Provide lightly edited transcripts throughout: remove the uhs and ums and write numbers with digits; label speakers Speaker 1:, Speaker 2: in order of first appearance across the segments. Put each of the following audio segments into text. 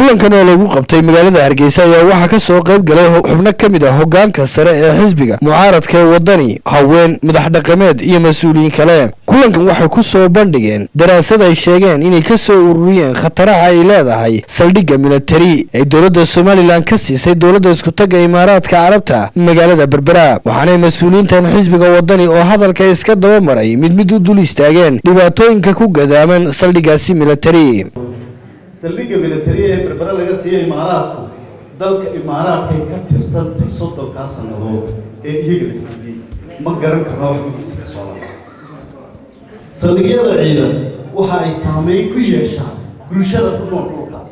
Speaker 1: kulankan oo lagu qabtay magaalada Hargeysa ayaa waxa ka soo qayb galay xubno kamid ah hoggaanka sare ee xisbiga mucaaradka wadani haween madax dhaqameed iyo mas'uuliyiin kale. kulankan waxa ku soo bandhigeen daraasad ay sheegeen inay ka soo ururiyeen khataraha ay leedahay saldhigga military ee dowladda Soomaaliland ka siisay dowladda isku tagga Imaaraadka Carabta magaalada Berbera. waxaana mas'uuliyiintan xisbiga wadani oo hadalka iska daba maray mid u dul istaageen dhibaatooyinka ku gadaaman saldhiggaasi military.
Speaker 2: saldhigga military ee Berbera laga siiyay Imaaraadku dalka Imaaraadka ka tirsan 30 sanadood ee iyaga la siiyay ma garan karno wax ka socda. saldhigyada ciidan waxa ay saameyn ku yeeshaan bulshada ku nool dhulkaas.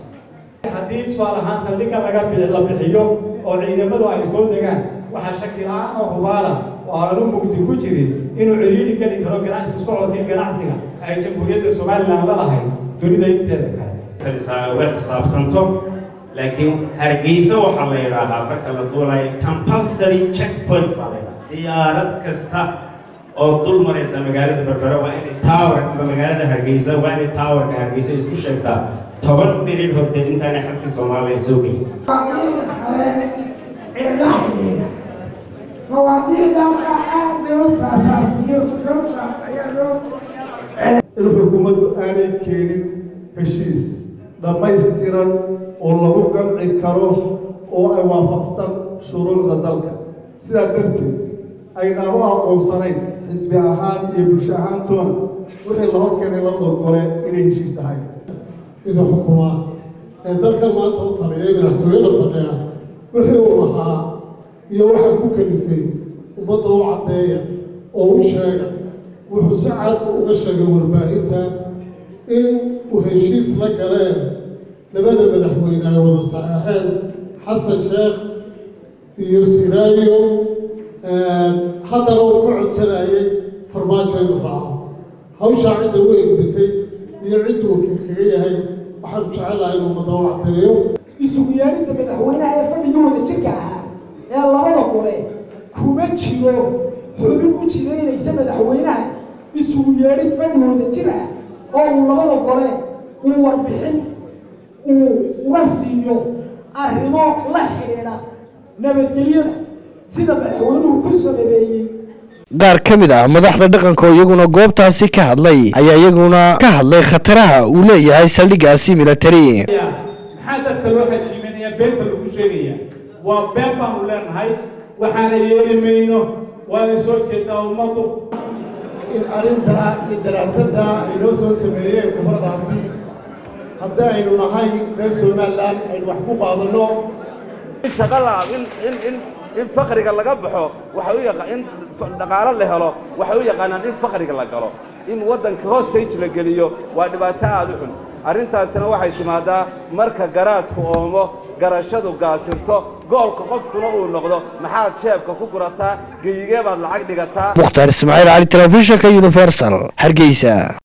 Speaker 3: haddii su'aalahaan saldhigga laga bixiyo oo ciidamadu ay soo degaan waxa shaki la'aan oo hubaala oo aanu mugdi ku jirin inuu ciriiri gali karo ganacsiga socodka ganacsiga ay jamhuuriyadda Soomaaliland la lahayd dunida inteeda kale.
Speaker 4: xisaabtanto laakiin Hargeysa waxa la yiraahdaa marka la duulayo compulsory checkpoint baa la yiraahdaa. diyaarad kasta oo dul maraysa magaalada Berbera waa in tower magaalada Hargeysa waa in towerka Hargeysa isku sheegtaa 10 milyan horteed intaan xadka Soomaaliya soo gelin.
Speaker 5: الحكومة أنا كيرين هشيس dhamaystiran oo lagu ganci karo oo ay waafaqsan shuruucda dalka sida darteed ayna u aqoonsanayn xisbi ahaan iyo bulsho ahaantoona wixii la horkeenay labada gole inay heshiis ahayn.
Speaker 6: إذا حكومة dalka maanta u taliyay madaxtooyada fadhiya wixii uu lahaa iyo waxa ku kalifay ummadda u cadeeya oo u sheega wuxuu si cad uga sheegay warbaahinta in وهشيس لقرين لبدا مدحوين على وضع صحيحين حسن شيخ يسيرانيو حتى لو قعد سنايي فرماجة الرعاه هوشا عنده وين بتي يعد وكيكيه هاي وحب شعلها انه مضوع تيو
Speaker 7: يسويان انت مدحوين على فن يوم تجاها يا الله وضع قولي كوماتشيو حلو وجهين ليس مدحوينها يسويان فن يوم تجاها oo labada gole uu warbixin uu wasiyo arrimo la xiriira nabadgelyada sida madaxweynuhu ku sameeyay.
Speaker 1: qaar kamid ah madaxda dhaqanka oo iyaguna goobtaasi ka hadlay ayaa iyaguna ka hadlay khataraha uu leeyahay saldhiggaasi military.
Speaker 3: maxaa dadka loo xajiiminaya beenta lagu sheegaya waa been baan u leenahay waxaana yeelimayno waa soo jeedaa ummadu
Speaker 5: in arinta iyo daraasadda ay loo soo sameeyeen kufaradaasi haddii aynu nahay reer Soomaaliland aynu wax ku qaadano
Speaker 2: shaqala in faqriga laga baxo waxa uu yaqaan in dhaqaale la helo waxa uu yaqaanaan in faqriga la galo in wadanka hostage la geliyo waa dhibaato aad u xun. arrintaasina waxay timaadaa marka garaadku oomo garashadu gaasirto goolka qofkuna uu noqdo maxaad sheebka ku gurataa geeyigee baad lacag dhigataa.
Speaker 1: Mukhtaar Ismaaciil Ali, Telefishinka Universal, Hargeysa.